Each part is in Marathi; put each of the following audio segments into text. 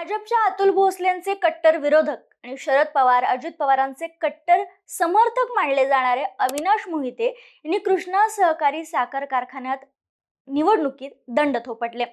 भाजपच्या अतुल भोसलेंचे कट्टर विरोधक आणि शरद पवार अजित पवारांचे कट्टर समर्थक मानले जाणारे अविनाश मोहिते यांनी कृष्णा सहकारी साखर कारखान्यात निवडणुकीत दंड थोपटले।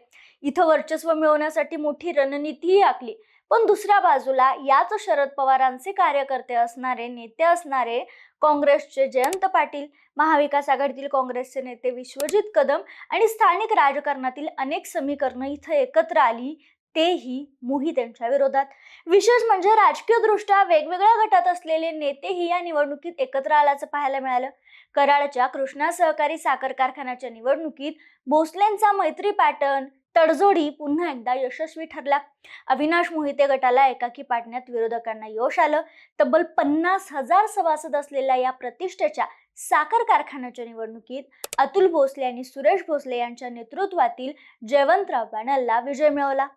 इथं वर्चस्व मिळवण्यासाठी मोठी रणनीतीही आखली, पण दुसऱ्या बाजूला याच शरद पवारांचे कार्यकर्ते असणारे नेते असणारे काँग्रेसचे जयंत पाटील, महाविकास आघाडीतील काँग्रेसचे नेते विश्वजित कदम आणि स्थानिक राजकारणातील अनेक समीकरणं इथं एकत्र आली, तेही मोहितेंच्या विरोधात। विशेष म्हणजे राजकीय दृष्ट्या वेगवेगळ्या गटात असलेले नेतेही या निवडणुकीत एकत्र आल्याचं पाहायला मिळालं। कराडच्या कृष्णा सहकारी साखर कारखान्याच्या निवडणुकीत भोसलेंचा मैत्री पॅटर्न तडजोडी पुन्हा एकदा यशस्वी ठरला। अविनाश मोहिते गटाला एकाकी पाडण्यात विरोधकांना यश आलं। तब्बल 50,000 सभासद असलेल्या या प्रतिष्ठेच्या साखर कारखान्याच्या निवडणुकीत अतुल भोसले आणि सुरेश भोसले यांच्या नेतृत्वातील जयवंतराव पॅनलला विजय मिळवला।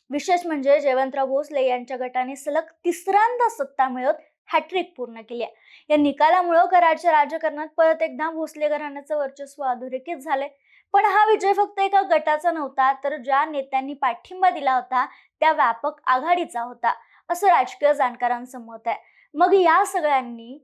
विशेष म्हणजे जयवंतराव भोसले यांच्या गटाने सलग तिसऱ्यांदा सत्ता मिळवत हॅट्रिक पूर्ण केली आहे। या निकालामुळे कराडच्या राजकारणात परत एकदा भोसले घराण्याचं वर्चस्व अधोरेखित झाले। पण हा विजय फक्त एका गटाचा नव्हता, तर ज्या नेत्यांनी पाठिंबा दिला होता त्या व्यापक आघाडीचा होता, असं राजकीय जाणकारांचं मत आहे। मग या सगळ्यांनी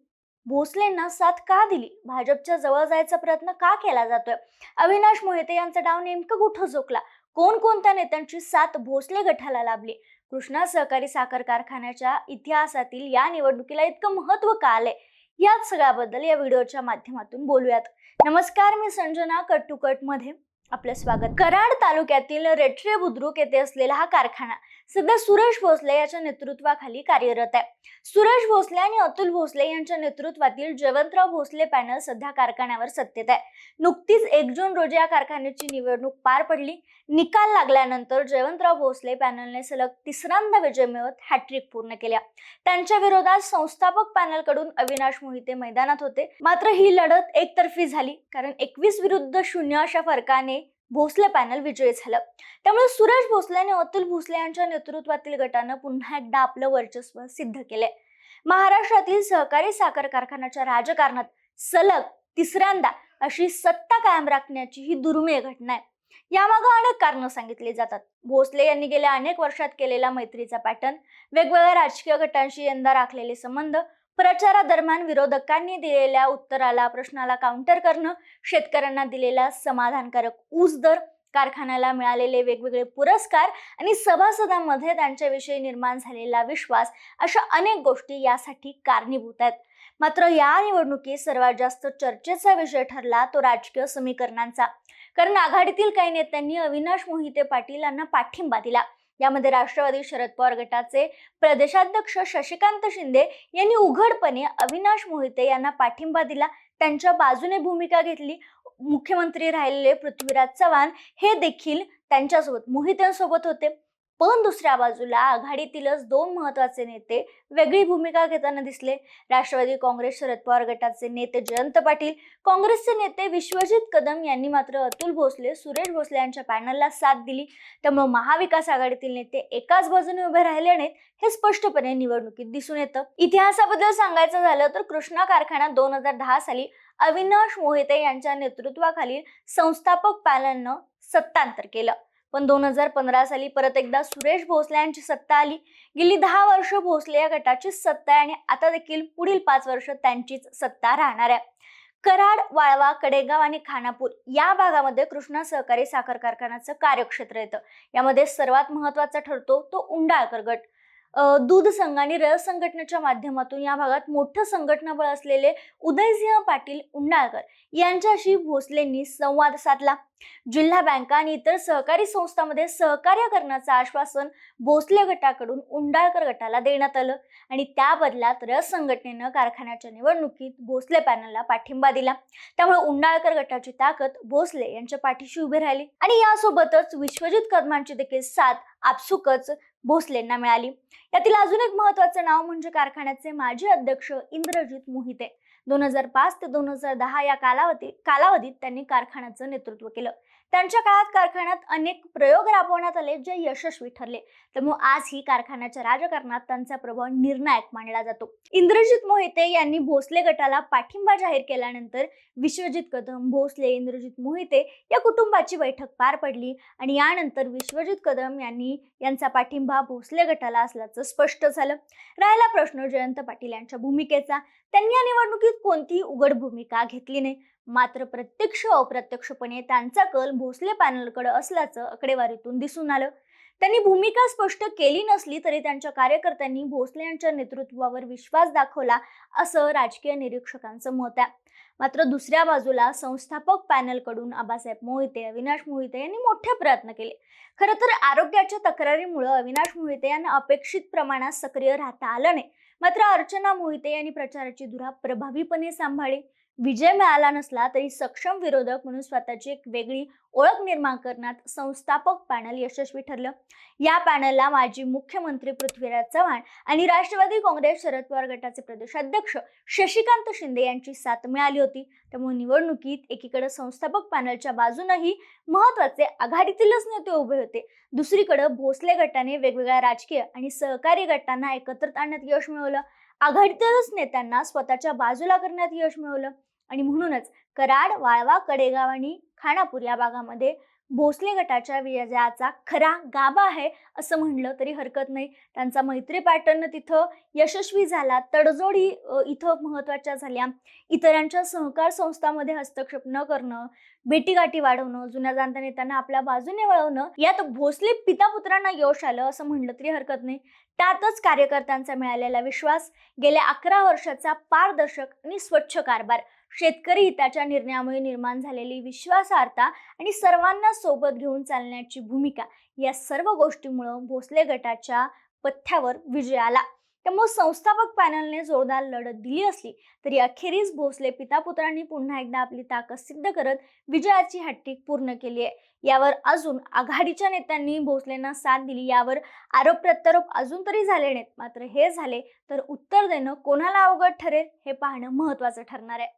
भोसलेंना साथ का दिली? भाजपच्या जवळ जायचा प्रयत्न का केला जातोय? अविनाश मोहिते यांचा डाव नेमकं कुठं झोकला? कोणकोणत्या नेत्यांची साथ भोसले गटाला लाभली? कृष्णा सहकारी साखर कारखान्याच्या इतिहासातील या निवडणुकीला इतकं महत्त्व का आलंय, याच सगळ्याबद्दल या व्हिडिओच्या माध्यमातून बोलूयात। नमस्कार, मी संजना कट टू कट मध्ये आपलं स्वागत। कराड तालुक्यातील रेठरे बुद्रुक येथे असलेला हा कारखाना सध्या सुरेश भोसले यांच्या नेतृत्वाखाली कार्यरत आहे। सुरेश भोसले आणि अतुल भोसले यांच्या नेतृत्वातील जयवंतराव भोसले पॅनल सध्या कारखान्यावर सत्तेत आहे। नुकतीच 1 जून रोजी या कारखान्याची निवडणूक पार पडली। निकाल लागल्यानंतर जयवंतराव भोसले पॅनलने सलग तिसऱ्यांदा विजय मिळवत हॅट्रिक पूर्ण केल्या। त्यांच्या विरोधात संस्थापक पॅनल कडून अविनाश मोहिते मैदानात होते, मात्र ही लढत एकतर्फी झाली, कारण 21 विरुद्ध 0 अशा फरकाने भोसले पॅनल विजयी झालं। त्यामुळे सुरेश भोसले आणि अतुल भोसले यांच्या नेतृत्वातील गटानं पुन्हा एकदा आपलं वर्चस्व सिद्ध केलंय। महाराष्ट्रातील सहकारी साखर कारखान्याच्या राजकारणात सलग तिसऱ्यांदा अशी सत्ता कायम राखण्याची ही दुर्मिळ घटना आहे। यामागे अनेक कारणं सांगितली जातात। भोसले यांनी गेल्या अनेक वर्षात केलेला मैत्रीचा पॅटर्न, वेगवेगळ्या राजकीय गटांशी यंदा राखलेले संबंध, प्रचारादरम्यान विरोधकांनी दिलेल्या उत्तराला प्रश्नाला काउंटर करणं, शेतकऱ्यांना दिलेला समाधानकारक ऊस दर, कारखान्याला मिळालेले वेगवेगळे पुरस्कार आणि सभासदांमध्ये त्यांच्याविषयी निर्माण झालेला विश्वास, अशा अनेक गोष्टी यासाठी कारणीभूत आहेत। मात्र या निवडणुकीत सर्वात जास्त चर्चेचा विषय ठरला तो राजकीय समीकरणांचा, कारण आघाडीतील काही नेत्यांनी अविनाश मोहिते पाटील यांना पाठिंबा दिला। यामध्ये राष्ट्रवादी शरद पवार गटाचे प्रदेशाध्यक्ष शशिकांत शिंदे यांनी उघडपणे अविनाश मोहिते यांना पाठिंबा दिला, त्यांच्या बाजूने भूमिका घेतली। मुख्यमंत्री राहिलेले पृथ्वीराज चव्हाण हे देखील त्यांच्यासोबत मोहितेंसोबत होते। पण दुसऱ्या बाजूला आघाडीतीलच 2 महत्त्वाचे नेते वेगळी भूमिका घेताना दिसले। राष्ट्रवादी काँग्रेस शरद पवार गटाचे नेते जयंत पाटील, काँग्रेसचे नेते विश्वजित कदम यांनी मात्र अतुल भोसले, सुरेश भोसले यांच्या पॅनलला साथ दिली। त्यामुळे महाविकास आघाडीतील नेते एकाच बाजूने उभे राहिले नाहीत, हे स्पष्टपणे निवडणुकीत दिसून येतं। इतिहासाबद्दल सांगायचं झालं तर कृष्णा कारखान्यात 2010 साली अविनाश मोहिते यांच्या नेतृत्वाखालील संस्थापक पॅनलनं सत्तांतर केलं, पण 2015 साली परत एकदा सुरेश भोसले यांची सत्ता आली। गेली 10 वर्ष भोसले या गटाची सत्ता आहे आणि आता देखील पुढील 5 वर्ष त्यांचीच सत्ता राहणार आहे। कराड, वाळवा, कडेगाव आणि खानापूर या भागामध्ये कृष्णा सहकारी साखर कारखान्याचं कार्यक्षेत्र येतं। यामध्ये सर्वात महत्त्वाचा ठरतो तो उंडाळकर गट। दूध संघ आणि रयत संघटनेच्या माध्यमातून या भागात मोठं संघटनाबळ असलेले उदयसिंह पाटील उंडाळकर यांच्याशी भोसलेंनी संवाद साधला। जिल्हा बँका आणि इतर सहकारी संस्थांमध्ये सहकार्य करण्याचं आश्वासन भोसले गटाकडून उंडाळकर गटाला देण्यात आलं आणि त्या बदल्यात रयत संघटनेनं कारखान्याच्या निवडणुकीत भोसले पॅनलला पाठिंबा दिला। त्यामुळे उंडाळकर गटाची ताकद भोसले यांच्या पाठीशी उभी राहिली आणि यासोबतच विश्वजित कदमांची देखील साथ आपसुकच भोसलेंना मिळाली। यातील अजून एक महत्त्वाचं नाव म्हणजे कारखान्याचे माजी अध्यक्ष इंद्रजित मोहिते। 2005 ते 2010 या कालावधीत त्यांनी कारखान्याचं नेतृत्व केलं। त्यांच्या काळात कारखान्यात अनेक प्रयोग राबवण्यात आले जे यशस्वी ठरले. त्यामुळे आजही कारखान्याच्या राजकारणात त्यांचा प्रभाव निर्णायक मानला जातो. इंद्रजित मोहिते यांनी भोसले गटाला पाठिंबा जाहीर केल्यानंतर विश्वजित कदम, भोसले, इंद्रजित मोहिते या कुटुंबाची बैठक पार पडली आणि यानंतर विश्वजित कदम यांचा पाठिंबा भोसले गटाला असल्याचं स्पष्ट झालं. राहिला प्रश्न जयंत पाटील यांच्या भूमिकेचा. त्यांनी या निवडणुकीत कोणतीही उघड भूमिका घेतली नाही. मात्र प्रत्यक्ष अप्रत्यक्षपणे त्यांचा कल भोसले पॅनलकडे असल्याचं आकडेवारीतून दिसून आलं. त्यांनी भूमिका स्पष्ट केली नसली तरी त्यांच्या कार्यकर्त्यांनी भोसले यांच्या नेतृत्वावर विश्वास दाखवला असं राजकीय निरीक्षकांचं मत आहे. मात्र दुसऱ्या बाजूला संस्थापक पॅनलकडून आबासाहेब मोहिते, अविनाश मोहिते यांनी मोठे प्रयत्न केले. खरं तर आरोग्याच्या तक्रारीमुळे अविनाश मोहिते यांना अपेक्षित प्रमाणात सक्रिय राहता आलं नाही. मात्र अर्चना मोहिते यांनी प्रचाराची धुरा प्रभावीपणे सांभाळली. विजय मिळाला नसला तरी सक्षम विरोधक म्हणून स्वतःची एक वेगळी ओळख निर्माण करण्यात संस्थापक पॅनल यशस्वी ठरलं. या पॅनलला माजी मुख्यमंत्री पृथ्वीराज चव्हाण आणि राष्ट्रवादी काँग्रेस शरद पवार गटाचे प्रदेशाध्यक्ष शशिकांत शिंदे यांची साथ मिळाली होती. त्यामुळे निवडणुकीत एकीकडे संस्थापक पॅनलच्या बाजूनही महत्वाचे आघाडीतीलच नेते उभे होते. दुसरीकडे भोसले गटाने वेगवेगळ्या राजकीय आणि सहकारी गटांना एकत्रित आणण्यात यश मिळवलं. आघाडीतीलच नेत्यांना स्वतःच्या बाजूला करण्यात यश मिळवलं आणि म्हणूनच कराड, वाळवा, कडेगाव आणि खानापूर या भागामध्ये भोसले गटाच्या विजयाचा खरा गाभा आहे असं म्हणलं तरी हरकत नाही. त्यांचा मैत्री पॅटर्न तिथं यशस्वी झाला. तडजोडी इथं महत्वाच्या झाल्या. इतरांच्या सहकार संस्थांमध्ये हस्तक्षेप न करणं, भेटीगाठी वाढवणं, जुन्या जाणत्या नेत्यांना आपल्या बाजूने वळवणं, यात भोसले पितापुत्रांना यश आलं असं म्हणलं तरी हरकत नाही. त्यातच कार्यकर्त्यांचा मिळालेला विश्वास, गेल्या 11 वर्षाचा पारदर्शक आणि स्वच्छ कारभार, शेतकरी हिताच्या निर्णयामुळे निर्माण झालेली विश्वासार्हता आणि सर्वांना सोबत घेऊन चालण्याची भूमिका, या सर्व गोष्टींमुळे भोसले गटाच्या पथ्यावर विजय आला. त्यामुळे संस्थापक पॅनलने जोरदार लढत दिली असली तरी अखेरीस भोसले पितापुत्रांनी पुन्हा एकदा आपली ताकद सिद्ध करत विजयाची हॅट्रिक पूर्ण केली आहे. यावर अजून आघाडीच्या नेत्यांनी भोसलेंना साथ दिली, यावर आरोप प्रत्यारोप अजून तरी झाले नाहीत. मात्र हे झाले तर उत्तर देणं कोणाला अवघड ठरेल हे पाहणं महत्वाचं ठरणार आहे.